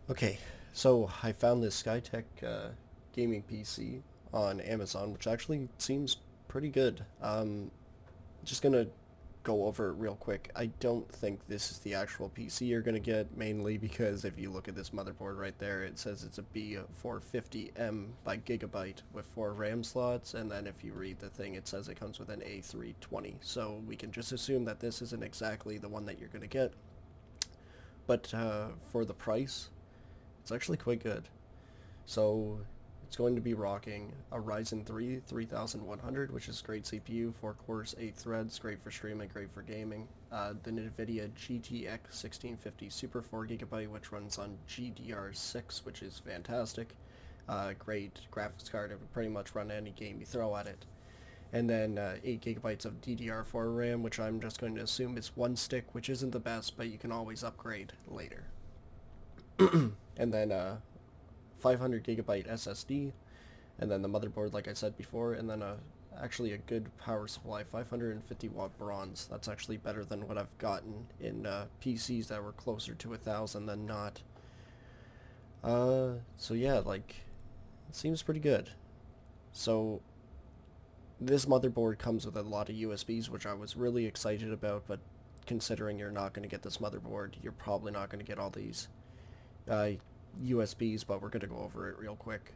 Okay, so I found this Skytech gaming PC on Amazon, which actually seems pretty good. Just gonna go over it real quick. I don't think this is the actual PC you're gonna get, mainly because if you look at this motherboard right there, it says it's a B450M by Gigabyte with 4 RAM slots, and then if you read the thing, it says it comes with an A320. So we can just assume that this isn't exactly the one that you're gonna get. But for the price, it's actually quite good. So it's going to be rocking a Ryzen 3 3100, which is great CPU, 4 cores, 8 threads, great for streaming, great for gaming. The NVIDIA GTX 1650 Super 4GB, which runs on GDR6, which is fantastic. Great graphics card, it would pretty much run any game you throw at it. And then 8 GB of DDR4 RAM, which I'm just going to assume is one stick, which isn't the best, but you can always upgrade later. And then 500 GB SSD, and then the motherboard like I said before, and then actually a good power supply, 550 watt bronze. That's actually better than what I've gotten in PCs that were closer to 1,000 than not. So yeah, like, it seems pretty good. So this motherboard comes with a lot of USBs, which I was really excited about, but considering you're not going to get this motherboard, you're probably not going to get all these USBs, but we're going to go over it real quick.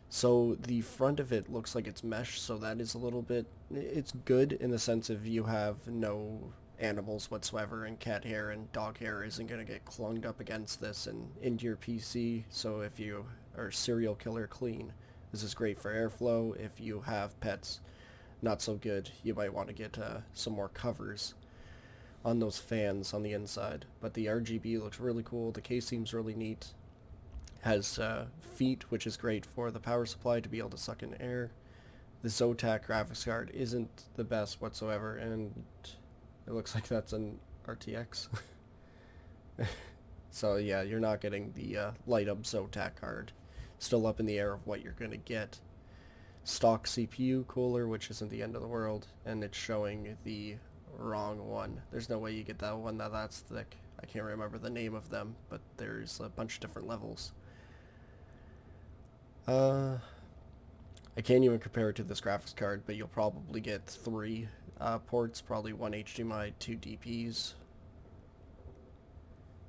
So the front of it looks like it's mesh, so that is a little bit, it's good in the sense of you have no animals whatsoever, and cat hair and dog hair isn't going to get clunged up against this and into your PC, so if you are serial killer clean, this is great for airflow. If you have pets, not so good. You might want to get some more covers on those fans on the inside. But the RGB looks really cool. The case seems really neat. Has feet, which is great for the power supply to be able to suck in air. The Zotac graphics card isn't the best whatsoever, and it looks like that's an RTX. So yeah, you're not getting the light up Zotac card. Still up in the air of what you're going to get. Stock CPU cooler, which isn't the end of the world, and it's showing the wrong one. There's no way you get that one that's thick. I can't remember the name of them, but there's a bunch of different levels. I can't even compare it to this graphics card, but you'll probably get 3 ports, probably 1 HDMI, 2 DPs,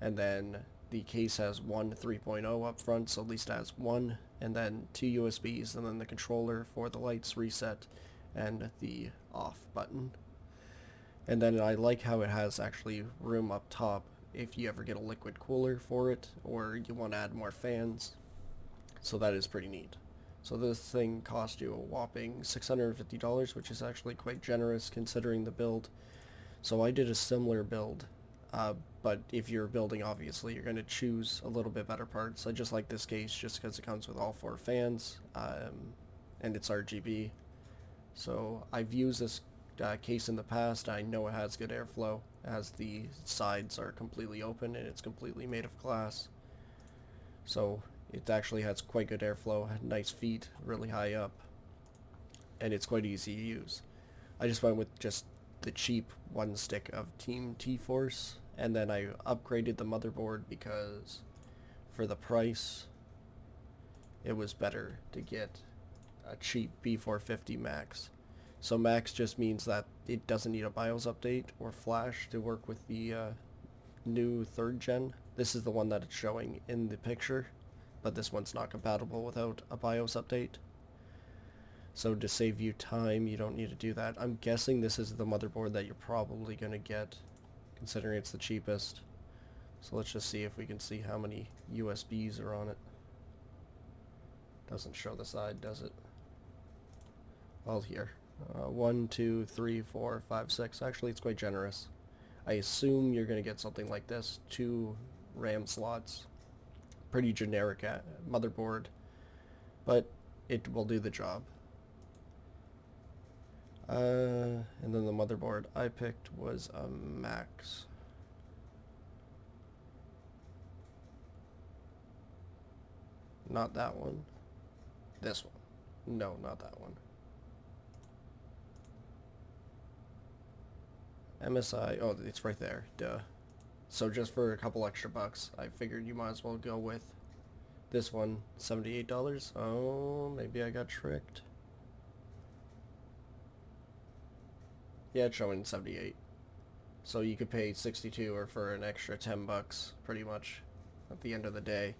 and then the case has one 3.0 up front, so at least it has one, and then 2 USBs, and then the controller for the lights reset and the off button. And then I like how it has actually room up top if you ever get a liquid cooler for it, or you want to add more fans. So that is pretty neat. So this thing cost you a whopping $650, which is actually quite generous considering the build. So I did a similar build, but if you're building, obviously you're going to choose a little bit better parts. I just like this case just because it comes with all 4 fans, and it's RGB. So I've used this case in the past. I know it has good airflow, as the sides are completely open and it's completely made of glass. So it actually has quite good airflow, nice feet, really high up, and it's quite easy to use. I just went with just the cheap one stick of Team T-Force, and then I upgraded the motherboard because for the price it was better to get a cheap B450 Max. So Max just means that it doesn't need a BIOS update or flash to work with the new 3rd gen. This is the one that it's showing in the picture, but this one's not compatible without a BIOS update. So to save you time, you don't need to do that. I'm guessing this is the motherboard that you're probably going to get, considering it's the cheapest. So let's just see if we can see how many USBs are on it. Doesn't show the side, does it? Well, here. 1, 2, 3, 4, 5, 6. Actually, it's quite generous. I assume you're going to get something like this. 2 RAM slots. Pretty generic motherboard, but it will do the job. And then the motherboard I picked was a Max. Not that one. This one. No, not that one. MSI. Oh, it's right there. Duh. So just for a couple extra bucks, I figured you might as well go with this one, $78. Oh, maybe I got tricked. Yeah, it's showing 78. So you could pay 62 or for an extra 10 bucks, pretty much, at the end of the day.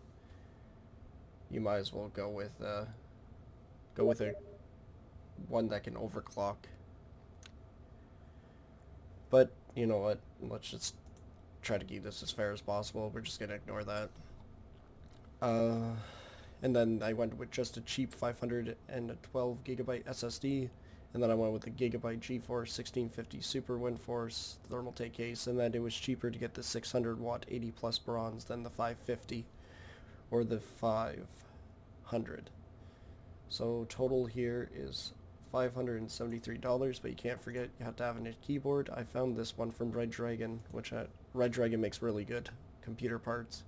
You might as well go with a one that can overclock. But you know what? Let's just try to keep this as fair as possible. We're just gonna ignore that. And then I went with just a cheap 512 gigabyte SSD, and then I went with the Gigabyte GeForce 1650 Super WindForce Thermaltake case, and then it was cheaper to get the 600 watt 80 plus bronze than the 550 or the 500. So total here is $573, but you can't forget you have to have a keyboard. I found this one from Red Dragon, which Red Dragon makes really good computer parts.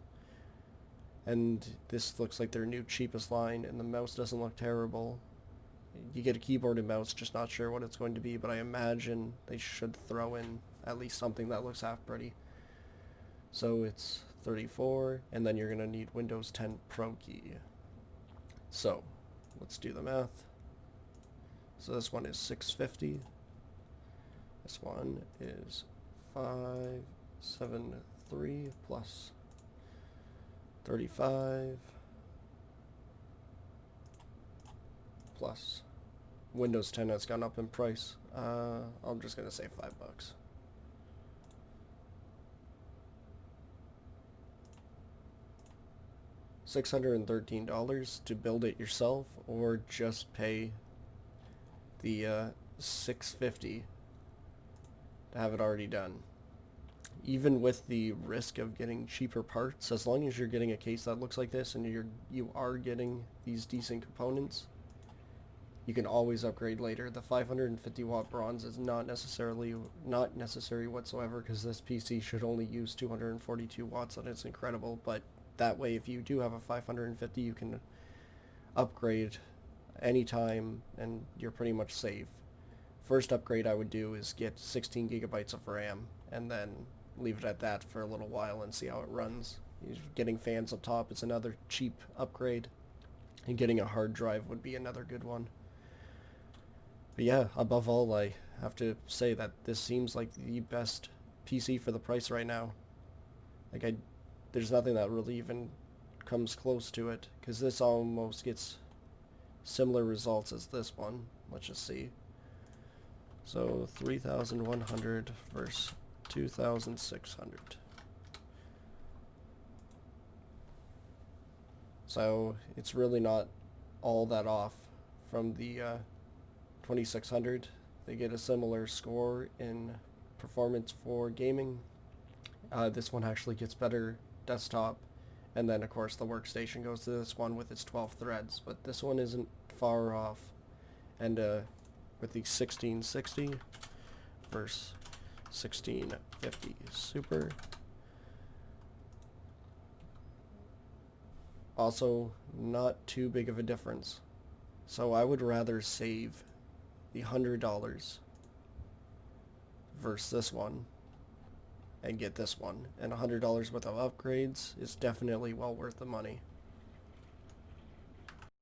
And this looks like their new cheapest line, and the mouse doesn't look terrible. You get a keyboard and mouse, just not sure what it's going to be, but I imagine they should throw in at least something that looks half pretty. So it's 34, and then you're going to need Windows 10 Pro key. So let's do the math. So this one is 650. This one is 573 plus 35 plus Windows 10 has gone up in price. I'm just gonna say $5. $613 to build it yourself, or just pay the $650 to have it already done. Even with the risk of getting cheaper parts, as long as you're getting a case that looks like this and you are getting these decent components, you can always upgrade later. The 550 watt bronze is not necessary whatsoever, because this PC should only use 242 watts, and it's incredible. But that way, if you do have a 550, you can upgrade anytime and you're pretty much safe. First upgrade I would do is get 16 gigabytes of RAM and then leave it at that for a little while and see how it runs. Getting fans up top is another cheap upgrade, and getting a hard drive would be another good one. But yeah, above all, I have to say that this seems like the best PC for the price right now. Like, there's nothing that really even comes close to it, because this almost gets similar results as this one. Let's just see. So 3,100 versus 2,600. So it's really not all that off from the 2600. They get a similar score in performance for gaming. This one actually gets better desktop, and then of course the workstation goes to this one with its 12 threads, but this one isn't far off. And with the 1660 versus 1650 Super, also not too big of a difference. So I would rather save the $100 versus this one and get this one, and $100 worth of upgrades is definitely well worth the money.